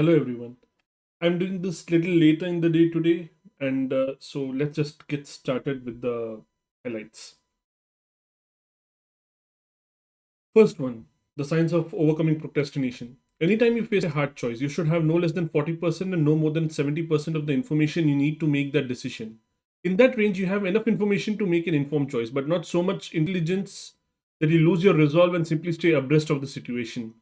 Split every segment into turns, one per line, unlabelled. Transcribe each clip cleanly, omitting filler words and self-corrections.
Hello, everyone. I'm doing this little later in the day today, and so let's just get started with the highlights. First one, the signs of overcoming procrastination. Anytime you face a hard choice, you should have no less than 40% and no more than 70% of the information you need to make that decision. In that range, you have enough information to make an informed choice, but not so much intelligence that you lose your resolve and simply stay abreast of the situation.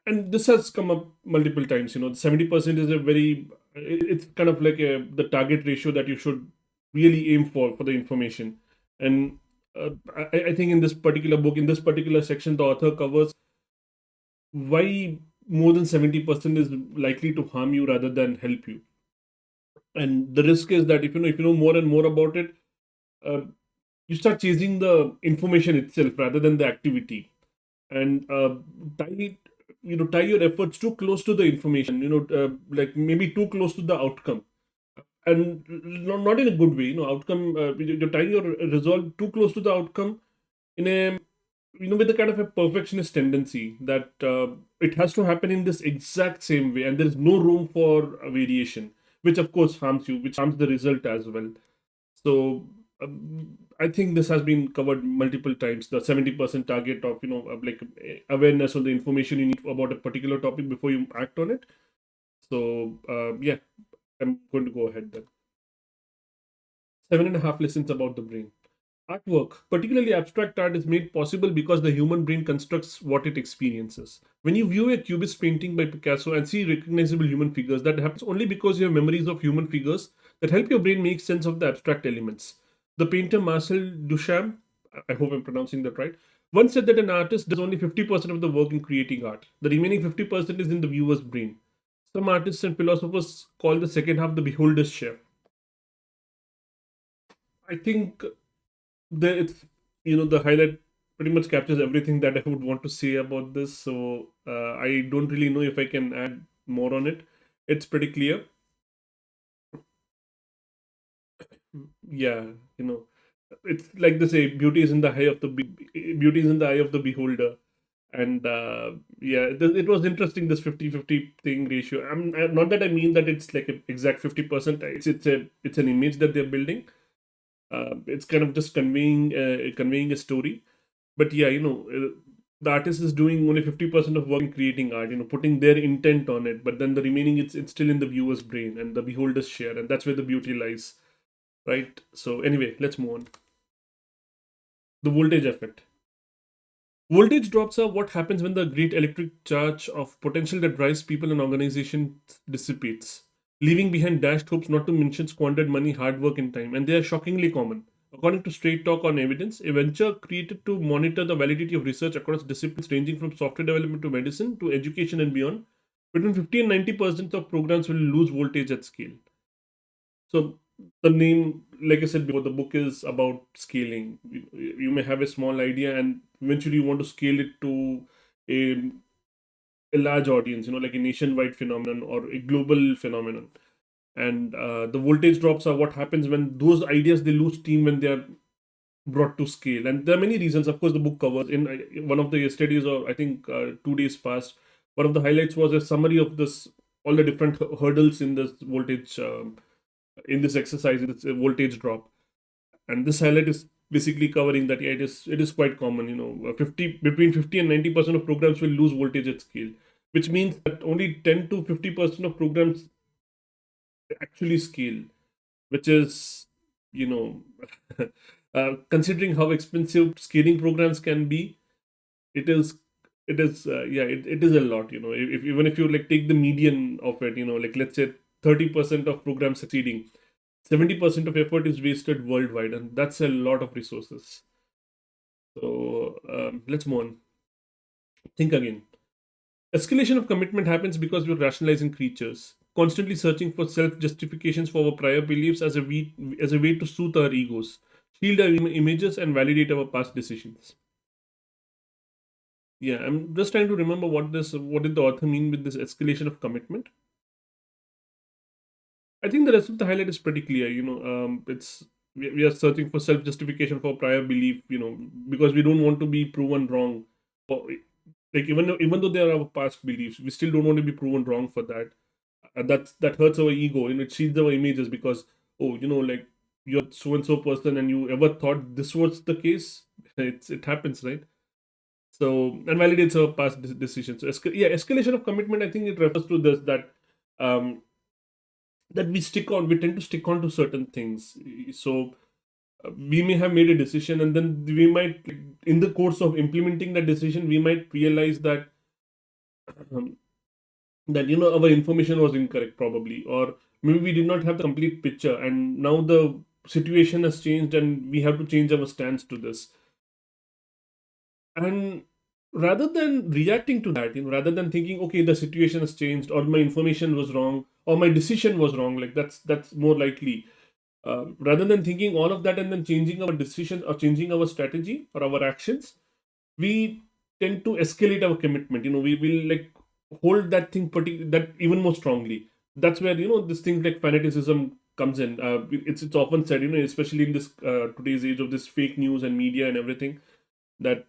And this has come up multiple times. The 70% is a very, it's kind of like the target ratio that you should really aim for the information. And I think in this particular book, in this particular section, the author covers why more than 70% is likely to harm you rather than help you. And the risk is that if you know more and more about it, uh, you start chasing the information itself rather than the activity. And tie your efforts too close to the information, like maybe too close to the outcome, and not in a good way. Outcome, you're tying your resolve too close to the outcome in a, with a kind of a perfectionist tendency that it has to happen in this exact same way and there's no room for variation, which of course harms you, which harms the result as well. So I think this has been covered multiple times. The 70% target of like awareness on the information you need about a particular topic before you act on it. So yeah, I'm going to go ahead then. 7.5 lessons about the brain. Artwork, particularly abstract art, is made possible because the human brain constructs what it experiences. When you view a cubist painting by Picasso and see recognizable human figures, that happens only because you have memories of human figures that help your brain make sense of the abstract elements. The painter Marcel Duchamp, I hope I'm pronouncing that right, once said that an artist does only 50% of the work in creating art. The remaining 50% is in the viewer's brain. Some artists and philosophers call the second half the beholder's share. I think it's the highlight pretty much captures everything that I would want to say about this. So I don't really know if I can add more on it. It's pretty clear. Yeah, you know, it's like they say, beauty is in the eye of beauty is in the eye of the beholder. And yeah, it was interesting, this 50-50 thing ratio. Not that I mean that it's like an exact 50%. It's an image that they're building. It's kind of just conveying a story. But yeah, the artist is doing only 50% of work in creating art, putting their intent on it, but then the remaining, it's still in the viewer's brain and the beholder's share, and that's where the beauty lies, right? So anyway, let's move on. The voltage effect. Voltage drops are what happens when the great electric charge of potential that drives people and organizations dissipates, leaving behind dashed hopes, not to mention squandered money, hard work, and time. And they are shockingly common. According to Straight Talk on Evidence, a venture created to monitor the validity of research across disciplines ranging from software development to medicine to education and beyond, between 50 and 90% of programs will lose voltage at scale. So the name, like I said before, the book is about scaling. You may have a small idea, and eventually you want to scale it to a, a large audience, like a nationwide phenomenon or a global phenomenon. And the voltage drops are what happens when those ideas, they lose steam when they are brought to scale. And there are many reasons. Of course, the book covers in one of the studies, or I think 2 days past. One of the highlights was a summary of this, all the different hurdles in this voltage. In this exercise, it's a voltage drop, and this highlight is basically covering that. Yeah, it is quite common. 50 between 50 and 90% of programs will lose voltage at scale, which means that only 10 to 50% of programs actually scale, which is, you know considering how expensive scaling programs can be, it is yeah, it is a lot. If even if you like take the median of it, like let's say 30% of programs succeeding, 70% of effort is wasted worldwide, and that's a lot of resources. So let's move on. Think again. Escalation of commitment happens because we're rationalizing creatures, constantly searching for self justifications for our prior beliefs as a way to soothe our egos, shield our images, and validate our past decisions. Yeah, I'm just trying to remember what did the author mean with this escalation of commitment. I think the rest of the highlight is pretty clear. It's we are searching for self justification for prior belief. Because we don't want to be proven wrong. Or Like even though they are our past beliefs, we still don't want to be proven wrong for that. That hurts our ego. It cheats our images because, oh, like, you're so and so person, and you ever thought this was the case? It happens, right? So, and validates our past decisions. So, yeah, escalation of commitment. I think it refers to this, um, that we tend to stick on to certain things. So, we may have made a decision, and then we might, like, in the course of implementing that decision, we might realize um, that our information was incorrect, probably, or maybe we did not have the complete picture, and now the situation has changed, and we have to change our stance to this. And rather than reacting to that, rather than thinking, okay, the situation has changed, or my information was wrong, or my decision was wrong, like, that's more likely. Rather than thinking all of that and then changing our decision or changing our strategy or our actions, we tend to escalate our commitment. We will, like, hold that thing that even more strongly. That's where, this thing like fanaticism comes in. It's often said, especially in this today's age of this fake news and media and everything, that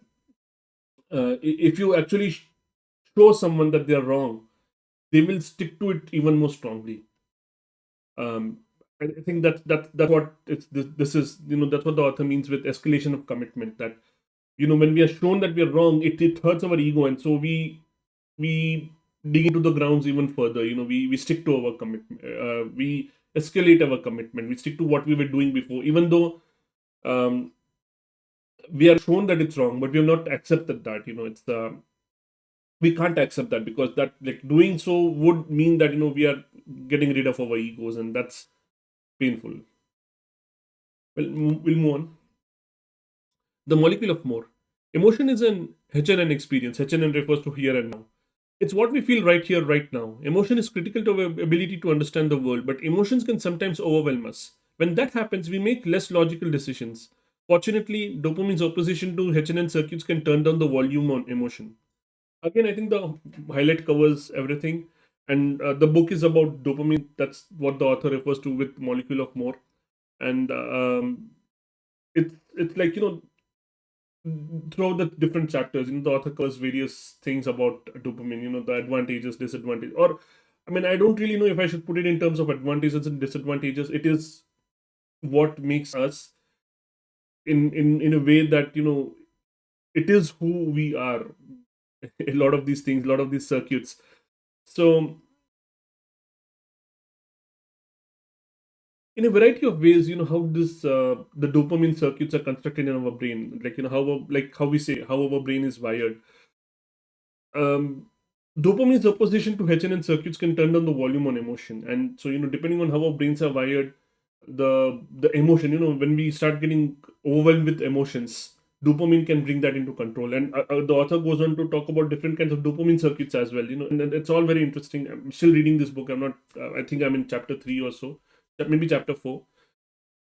if you actually show someone that they're wrong, they will stick to it even more strongly. um, I think that's what this is. That's what the author means with escalation of commitment. That, when we are shown that we are wrong, it hurts our ego, and so we dig into the grounds even further. We stick to our commitment. We escalate our commitment. We stick to what we were doing before, even though um, we are shown that it's wrong, but we have not accepted that. It's We can't accept that, because that, like, doing so would mean that, we are getting rid of our egos, and that's painful. Well, we'll move on. The molecule of more. Emotion is an HNN experience. HNN refers to here and now. It's what we feel right here, right now. Emotion is critical to our ability to understand the world, but emotions can sometimes overwhelm us. When that happens, we make less logical decisions. Fortunately, dopamine's opposition to HNN circuits can turn down the volume on emotion. Again, I think the highlight covers everything, and the book is about dopamine. That's what the author refers to with molecule of more. And it's like, throughout the different chapters, the author covers various things about dopamine, the advantages, disadvantages, or, I mean, I don't really know if I should put it in terms of advantages and disadvantages. It is what makes us, in a way that, it is who we are. A lot of these things, a lot of these circuits. So, in a variety of ways, how this the dopamine circuits are constructed in our brain, like, how we say how our brain is wired. um, Dopamine's opposition to HNN circuits can turn down the volume on emotion, and so, depending on how our brains are wired, the emotion, when we start getting overwhelmed with emotions, dopamine can bring that into control. And the author goes on to talk about different kinds of dopamine circuits as well. And it's all very interesting. I'm still reading this book. I'm not. I think I'm in chapter 3 or so, maybe chapter 4.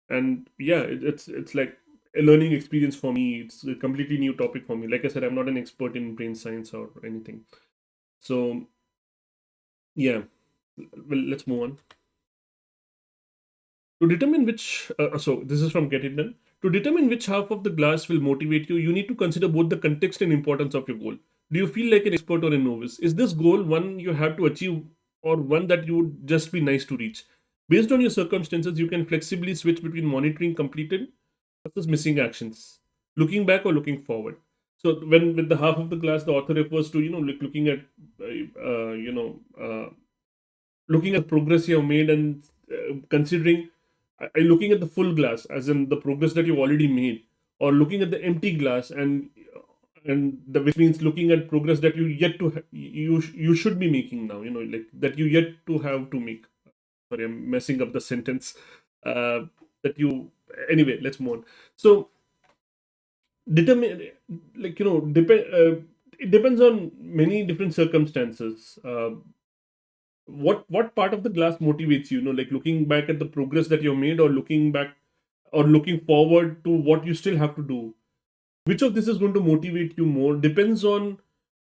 And yeah, it's like a learning experience for me. It's a completely new topic for me. Like I said, I'm not an expert in brain science or anything. So yeah, well, let's move on. To determine which, so this is from Get It Done. To determine which half of the glass will motivate you, you need to consider both the context and importance of your goal. Do you feel like an expert or a novice? Is this goal one you have to achieve, or one that you would just be nice to reach? Based on your circumstances, you can flexibly switch between monitoring completed versus missing actions, looking back or looking forward. So when with the half of the glass, the author refers to, like, looking at looking at progress you have made, and considering, looking at the full glass, as in the progress that you've already made, or looking at the empty glass, which means looking at progress that you yet to you should be making now, like, that you yet to have to make. Sorry, I'm messing up the sentence. uh, that you Anyway, let's move on. So, determine, like, it depends on many different circumstances. What part of the glass motivates you, like, looking back at the progress that you've made, or looking back, or looking forward to what you still have to do. Which of this is going to motivate you more depends on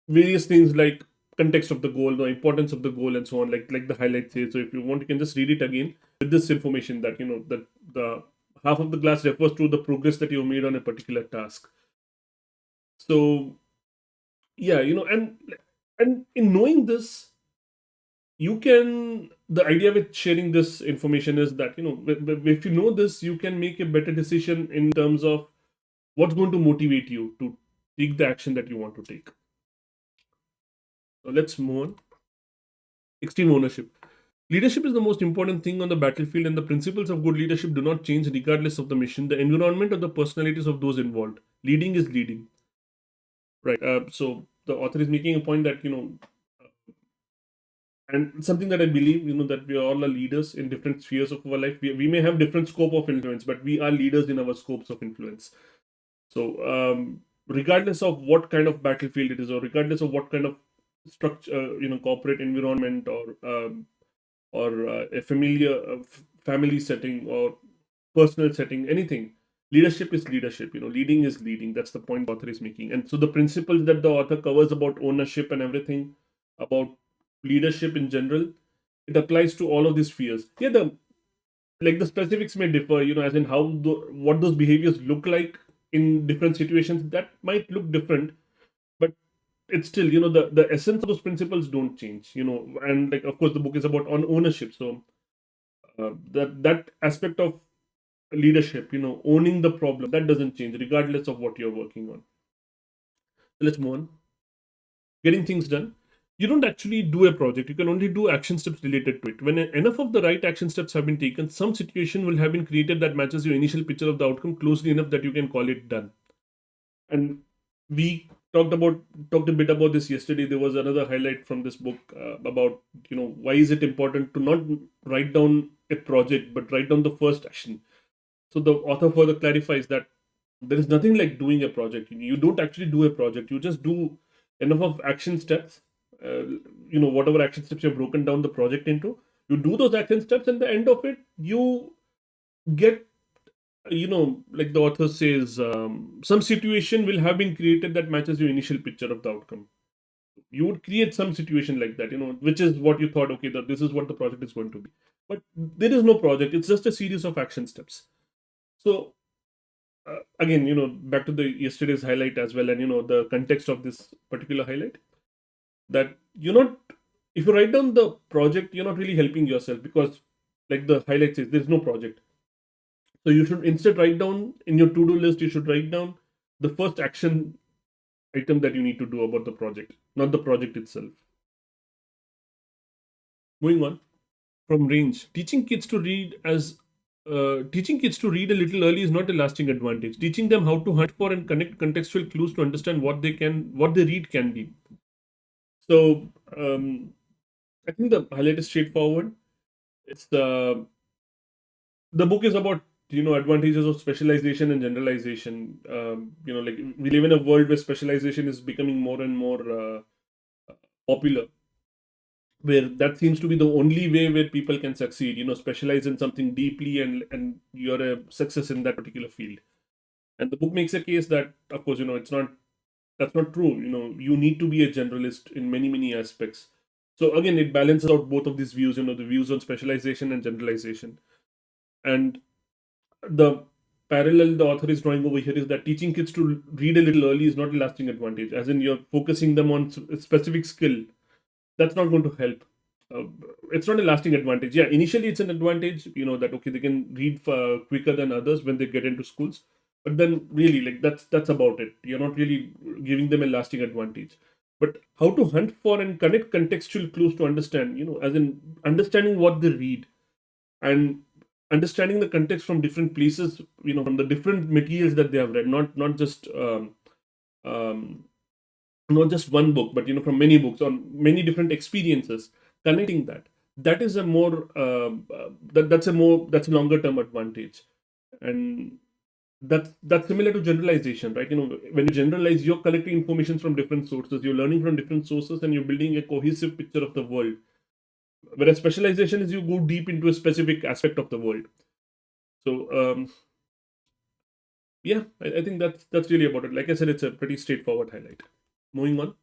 various things, like context of the goal, the importance of the goal, and so on, like the highlight says. So if you want, you can just read it again with this information, that, that the half of the glass refers to the progress that you've made on a particular task. So Yeah, and in knowing this, you can the idea with sharing this information is that if you know this, you can make a better decision in terms of what's going to motivate you to take the action that you want to take. So let's move on. Extreme ownership. Leadership is the most important thing on the battlefield, and the principles of good leadership do not change regardless of the mission, the environment, or the personalities of those involved. Leading is leading, right? So the author is making a point that and something that I believe, that we all are leaders in different spheres of our life. We may have different scope of influence, but we are leaders in our scopes of influence. So, regardless of what kind of battlefield it is, or regardless of what kind of structure, corporate environment, or a familiar family setting or personal setting, anything, leadership is leadership. Leading is leading. That's the point the author is making. And so, the principles that the author covers about ownership and everything, about leadership in general, it applies to all of these spheres. Yeah, the specifics may differ, as in what those behaviors look like in different situations, that might look different, but it's still, the essence of those principles don't change, and like, of course, the book is about on ownership. So that aspect of leadership, owning the problem, that doesn't change regardless of what you're working on. So let's move on. Getting things done. You don't actually do a project, you can only do action steps related to it. When enough of the right action steps have been taken, some situation will have been created that matches your initial picture of the outcome closely enough that you can call it done. And we talked a bit about this yesterday. There was another highlight from this book about why is it important to not write down a project but write down the first action. So the author further clarifies that there is nothing like doing a project. You don't actually do a project, you just do enough of action steps. Whatever action steps you've broken down the project into, you do those action steps, and the end of it, you get, like the author says, some situation will have been created that matches your initial picture of the outcome. You would create some situation like that, which is what you thought, okay, that this is what the project is going to be. But there is no project, it's just a series of action steps. So again, back to the yesterday's highlight as well, and the context of this particular highlight, that you're not if you write down the project, you're not really helping yourself, because like the highlight says, there's no project. So you should instead write down in your to-do list, you should write down the first action item that you need to do about the project, not the project itself. Moving on. From range, teaching kids to read a little early is not a lasting advantage. Teaching them how to hunt for and connect contextual clues to understand what they read can be. So I think the highlight is straightforward. It's the book is about advantages of specialization and generalization. Like, we live in a world where specialization is becoming more and more popular, where that seems to be the only way where people can succeed. Specialize in something deeply, and you're a success in that particular field. And the book makes a case that, of course, it's not that's not true. You need to be a generalist in many, many aspects. So again, it balances out both of these views, the views on specialization and generalization. And the parallel the author is drawing over here is that teaching kids to read a little early is not a lasting advantage, as in you're focusing them on a specific skill. That's not going to help. uh, it's not a lasting advantage. Yeah, initially it's an advantage, that okay, they can read quicker than others when they get into schools, but then really, like, that's about it. You're not really giving them a lasting advantage. But how to hunt for and connect contextual clues to understand, as in understanding what they read, and understanding the context from different places, from the different materials that they have read, um, not just one book, but from many books on many different experiences, connecting that is a more that's a longer term advantage. And that's similar to generalization, right? When you generalize, you're collecting information from different sources, you're learning from different sources, and you're building a cohesive picture of the world. Whereas specialization is you go deep into a specific aspect of the world. So yeah, I think that's really about it. Like I said, it's a pretty straightforward highlight. Moving on.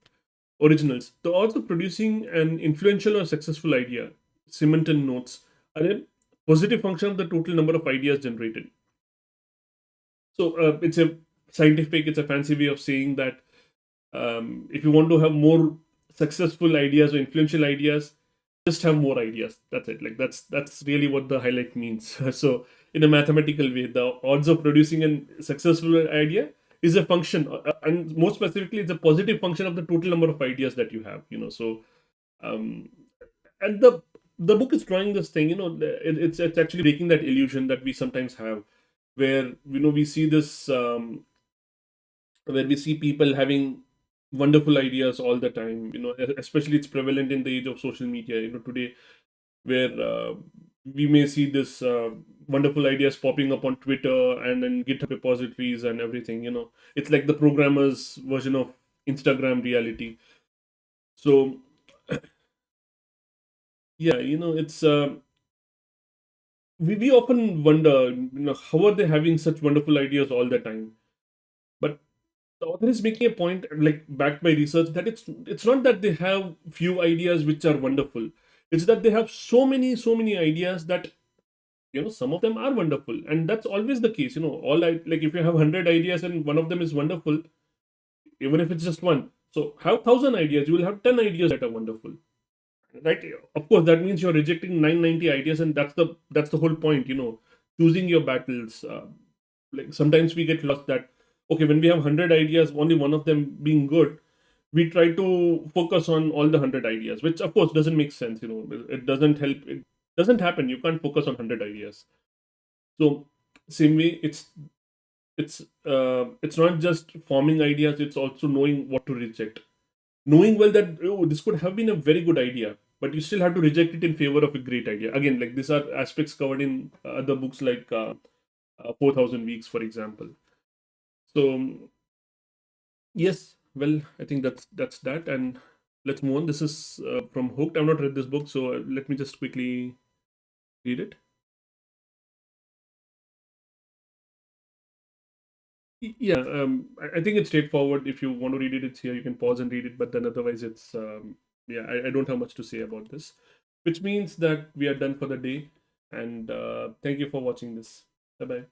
Originals. The odds of producing an influential or successful idea, Simonton notes, are a positive function of the total number of ideas generated. So it's a fancy way of saying that If you want to have more successful ideas or influential ideas, just have more ideas. That's it. Like that's really what the highlight means. So in a mathematical way, the odds of producing a successful idea is a function, and more specifically, it's a positive function of the total number of ideas that you have. So um, and the book is drawing this thing. It's actually breaking that illusion that we sometimes have, where we see this. Where we see people having wonderful ideas all the time, especially it's prevalent in the age of social media, today, where we may see this wonderful ideas popping up on Twitter and in GitHub repositories and everything. It's like the programmer's version of Instagram reality. So yeah, it's we often wonder, how are they having such wonderful ideas all the time. But the author is making a point, like backed by research, that it's not that they have few ideas which are wonderful. It's that they have so many ideas that some of them are wonderful, and that's always the case. All like if you have 100 ideas and one of them is wonderful, even if it's just one, so have 1,000 ideas, you will have 10 ideas that are wonderful, right? Of course, that means you're rejecting 990 ideas, and that's the whole point. Choosing your battles. Like sometimes we get lost that, okay, when we have 100 ideas, only one of them being good, we try to focus on all the 100 ideas, which of course doesn't make sense. It doesn't help. It doesn't happen. You can't focus on 100 ideas. So same way, it's not just forming ideas, it's also knowing what to reject, knowing well that, oh, this could have been a very good idea, but you still have to reject it in favor of a great idea. Again, like these are aspects covered in other books, like 4,000 Weeks, for example. So yes, well, I think that's that, and let's move on. This is from Hooked. I've not read this book, so let me just quickly read it. Yeah, I think it's straightforward. If you want to read it, it's here. You can pause and read it, but then otherwise, it's yeah. I don't have much to say about this, which means that we are done for the day. And thank you for watching this. Bye bye.